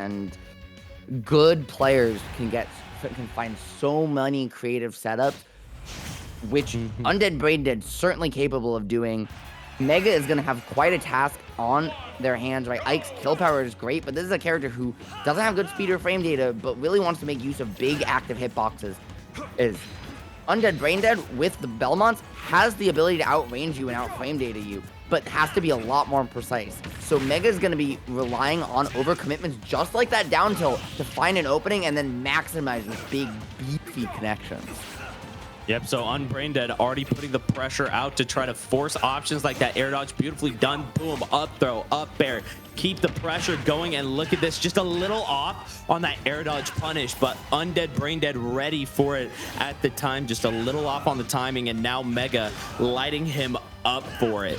and good players can find so many creative setups, which Undead Braindead certainly capable of doing. MeGa is going to have quite a task on their hands, right? Ike's kill power is great, but this is a character who doesn't have good speed or frame data, but really wants to make use of big active hitboxes. Is Undead Braindead with the Belmonts has the ability to outrange you and outframe data you, but has to be a lot more precise. So MeGa is going to be relying on overcommitments just like that down tilt to find an opening and then maximize with big, beefy connections. Yep, so Unbraindead already putting the pressure out to try to force options like that air dodge. Beautifully done. Boom, up throw, up air. Keep the pressure going, and look at this. Just a little off on that air dodge punish, but Undead Braindead ready for it at the time. Just a little off on the timing, and now MeGa lighting him up for it.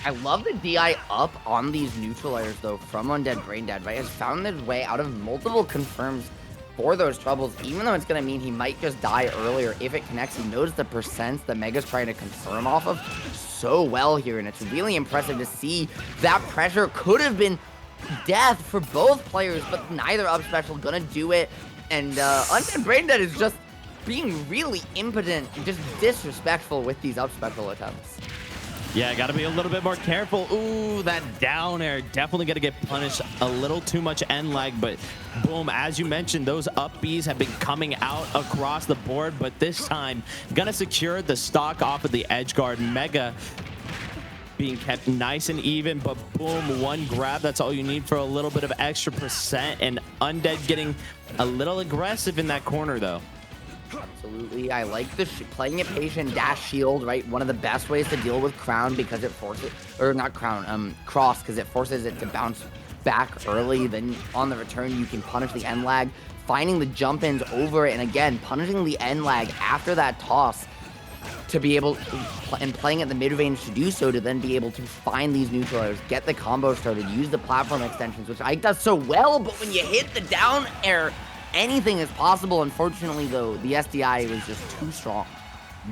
I love the DI up on these neutralizers, though, from Undead Braindead, right? Has found his way out of multiple confirms for those troubles, even though it's going to mean he might just die earlier if it connects. He knows the percents that MeGa's trying to confirm off of so well here, and it's really impressive to see that pressure could have been death for both players, but neither up special going to do it, and Undead Braindead is just being really impotent, just disrespectful with these up special attempts. Yeah, got to be a little bit more careful. Ooh, that down air definitely going to get punished. A little too much end lag, but boom, as you mentioned, those up Bs have been coming out across the board, but this time going to secure the stock off of the edge guard. MeGa being kept nice and even, but boom, one grab. That's all you need for a little bit of extra percent, and Undead getting a little aggressive in that corner, though. Absolutely. I like the playing it patient, dash shield, right? One of the best ways to deal with Crown because it forces, or not Crown, Cross, because it forces it to bounce back early. Then on the return, you can punish the end lag, finding the jump ins over it, and again, punishing the end lag after that toss to be able, and playing at the mid-range to do so, to then be able to find these neutralizers, get the combo started, use the platform extensions, which Ike does so well, but when you hit the down air, anything is possible. Unfortunately, though, the SDI was just too strong.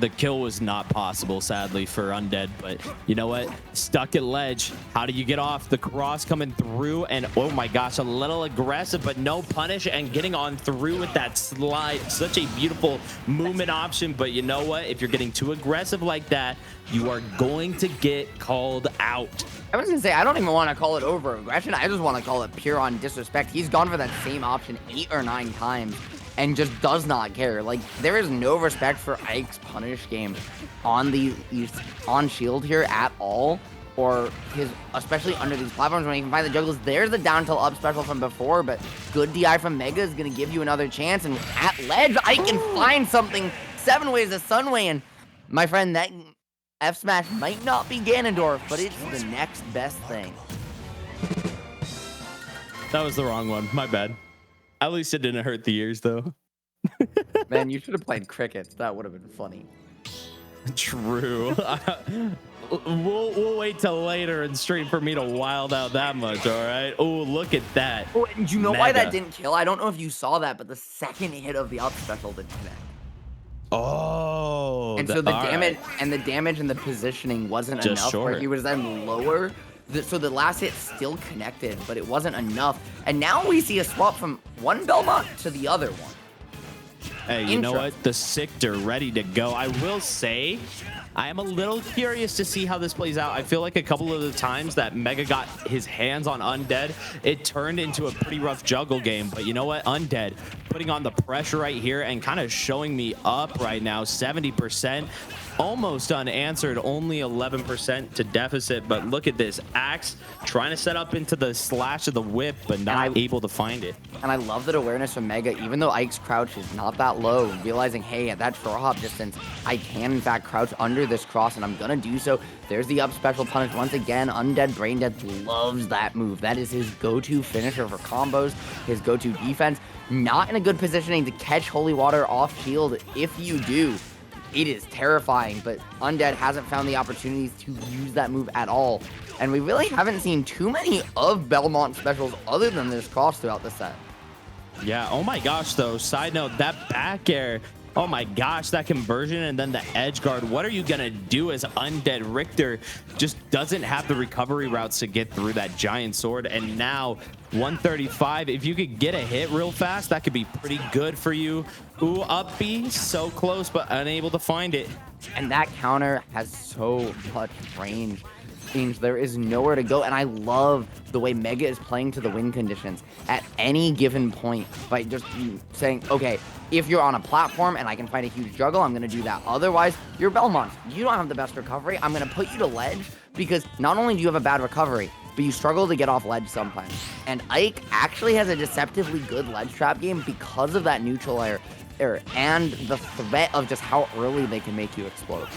The kill was not possible, sadly, for Undead, but you know what? Stuck at ledge. How do you get off? The cross coming through, and oh my gosh, a little aggressive, but no punish, and getting on through with that slide. Such a beautiful movement option, but you know what? If you're getting too aggressive like that, you are going to get called out. I was going to say, I don't even want to call it over aggression. I just want to call it pure on disrespect. He's gone for that same option 8 or 9 times and just does not care. Like, there is no respect for Ike's punish game on on shield here at all, or his, especially under these platforms when he can find the juggles. There's the down tilt up special from before, but good DI from MeGa is going to give you another chance, and at ledge, Ike can find something. 7 ways to Sunway, and my friend, that F smash might not be Ganondorf, but it's the next best thing. That was the wrong one. My bad. At least it didn't hurt the ears, though. Man, you should have played crickets. That would have been funny. True. We'll wait till later and stream for me to wild out that much, all right? Oh, look at that. Oh, and you know MeGa. why that didn't kill? I don't know if you saw that, but the second hit of the up special didn't connect. Oh. And so the damage and the positioning wasn't Just enough short. where he was then lower. So the last hit still connected, but it wasn't enough. And now we see a swap from one Belmont to the other one. Hey, you know what? The Sictor ready to go. I will say, I am a little curious to see how this plays out. I feel like a couple of the times that MeGa got his hands on Undead, it turned into a pretty rough juggle game. But you know what? Undead putting on the pressure right here and kind of showing me up right now. 70%. Almost unanswered, only 11% to deficit, but look at this. Axe trying to set up into the slash of the whip, but not able to find it. And I love that awareness from MeGa, even though Ike's crouch is not that low, realizing, hey, at that drop distance, I can in fact crouch under this cross, and I'm gonna do so. There's the up special punish once again. Undead Braindead loves that move. That is his go-to finisher for combos, his go-to defense. Not in a good positioning to catch Holy Water off shield. If you do, it is terrifying, but Undead hasn't found the opportunities to use that move at all. And we really haven't seen too many of Belmont specials other than this cross throughout the set. Yeah, oh my gosh, though. Side note, that back air Oh my gosh, that conversion and then the edge guard. What are you gonna do as Undead Richter just doesn't have the recovery routes to get through that giant sword? And now 135, if you could get a hit real fast, that could be pretty good for you. Ooh, up B, so close, but unable to find it. And that counter has so much range. There is nowhere to go, and I love the way MeGa is playing to the win conditions at any given point by just saying, okay, if you're on a platform and I can find a huge juggle, I'm going to do that. Otherwise, you're Belmont. You don't have the best recovery. I'm going to put you to ledge because not only do you have a bad recovery, but you struggle to get off ledge sometimes. And Ike actually has a deceptively good ledge trap game because of that neutral air and the threat of just how early they can make you explode.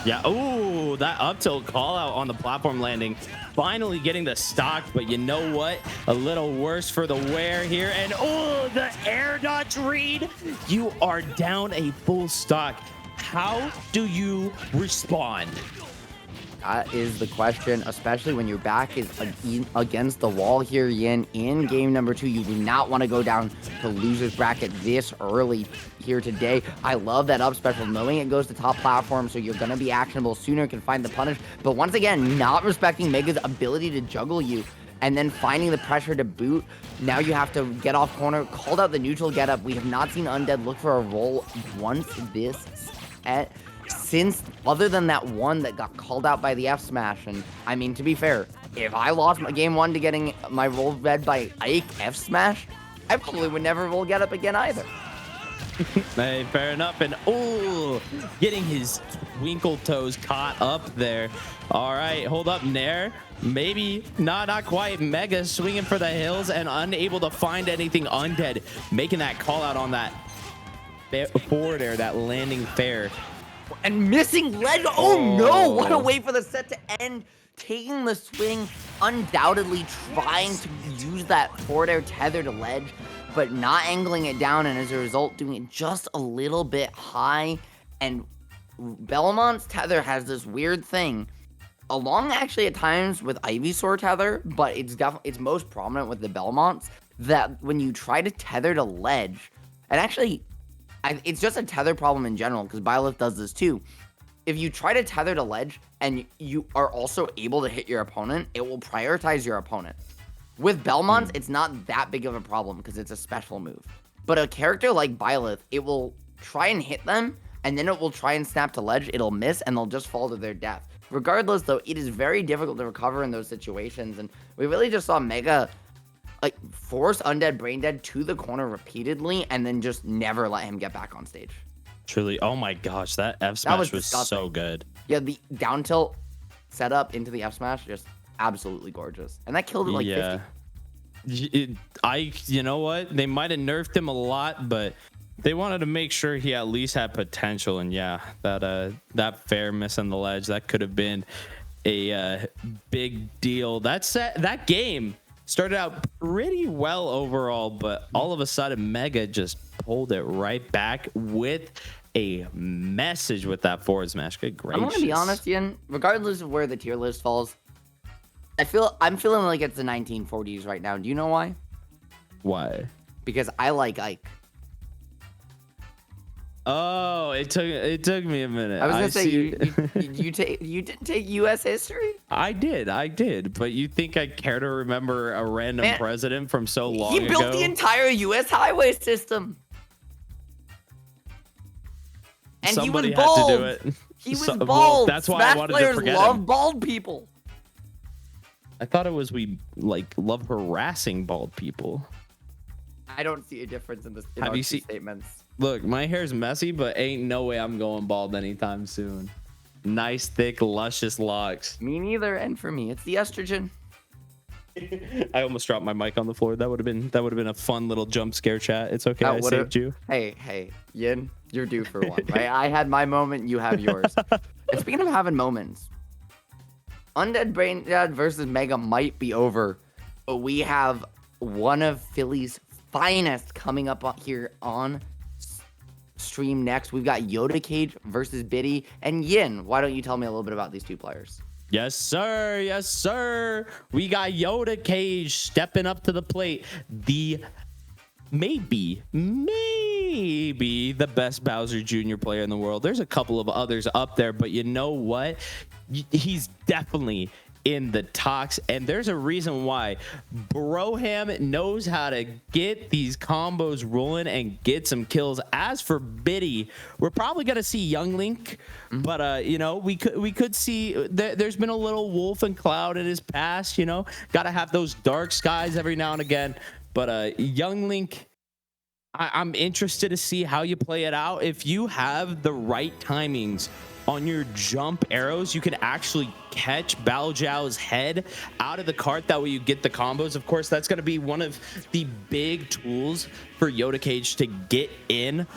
Yeah, ooh, that up tilt call out on the platform landing. Finally getting the stock, but you know what? A little worse for the wear here. And oh, the air dodge read. You are down a full stock. How do you respond? That is the question, especially when your back is against the wall here, Yin. In game number 2, you do not want to go down to loser's bracket this early here today. I love that up special, knowing it goes to top platform, so you're going to be actionable sooner, can find the punish. But once again, not respecting MeGa's ability to juggle you, and then finding the pressure to boot. Now you have to get off corner, called out the neutral get up. We have not seen Undead look for a roll once this set. Since, other than that one that got called out by the F smash. And I mean, to be fair, if I lost my game 1 to getting my roll read by Ike F smash, I probably would never roll get up again either. Hey, fair enough. And oh, getting his twinkle toes caught up there. All right, hold up, Nair. Maybe not quite. MeGa swinging for the hills and unable to find anything. Undead making that call out on that forward air, that landing fair. And missing ledge. Oh no, what a way for the set to end. Taking the swing, undoubtedly trying to use that forward air tether to ledge, but not angling it down, and as a result doing it just a little bit high. And Belmont's tether has this weird thing, along actually at times with Ivysaur tether, but it's most prominent with the Belmonts, that when you try to tether to ledge, and actually it's just a tether problem in general, because Byleth does this too. If you try to tether to ledge and you are also able to hit your opponent, it will prioritize your opponent. With Belmont, it's not that big of a problem because it's a special move. But a character like Byleth, it will try and hit them, and then it will try and snap to ledge, it'll miss, and they'll just fall to their death. Regardless, though, it is very difficult to recover in those situations, and we really just saw MeGa like force Undeadbraindead to the corner repeatedly and then just never let him get back on stage. Truly, oh my gosh, that F smash was so good. Yeah, the down tilt setup into the F smash, just absolutely gorgeous. And that killed it like 50. You know what? They might have nerfed him a lot, but they wanted to make sure he at least had potential. And yeah, that fair miss on the ledge, that could have been a big deal. That game started out pretty well overall, but all of a sudden MeGa just pulled it right back with a message with that forward smash. Good gracious. I'm gonna be honest, Ian, regardless of where the tier list falls, I'm feeling like it's the 1940s right now. Do you know why? Why? Because I like Ike. Oh, it took me a minute. I was gonna say you didn't take U.S. history. I did, but you think I care to remember a random president from so long ago? He built the entire U.S. highway system, and Somebody he was bald. had to do it. He was Well, bald. that's why Smash I wanted players to forget love him. bald people. I thought it was we love harassing bald people. I don't see a difference in Have our you two seen? statements. Look, my hair's messy, but ain't no way I'm going bald anytime soon. Nice, thick, luscious locks. Me neither, and for me, it's the estrogen. I almost dropped my mic on the floor. That would have been a fun little jump scare chat. It's okay. I saved you. Hey, Yin, you're due for one, right? I had my moment, you have yours. And speaking of having moments, Undeadbraindead versus MeGa might be over, but we have one of Philly's finest coming up here on stream next. We've got Yoda Cage versus Biddy. And Yin, why don't you tell me a little bit about these two players? Yes, sir. Yes, sir. We got Yoda Cage stepping up to the plate. The maybe maybe the best Bowser Jr. player in the world. There's a couple of others up there, but you know what? He's definitely in the talks, and there's a reason why. Broham knows how to get these combos rolling and get some kills. As for Biddy, we're probably gonna see Young Link, but you know, we could see there's been a little Wolf and Cloud in his past. You know, gotta have those dark skies every now and again. But Young Link, I'm interested to see how you play it out. If you have the right timings on your jump arrows, you can actually catch Baojiao's head out of the cart. That way you get the combos. Of course, that's going to be one of the big tools for Yoda Cage to get in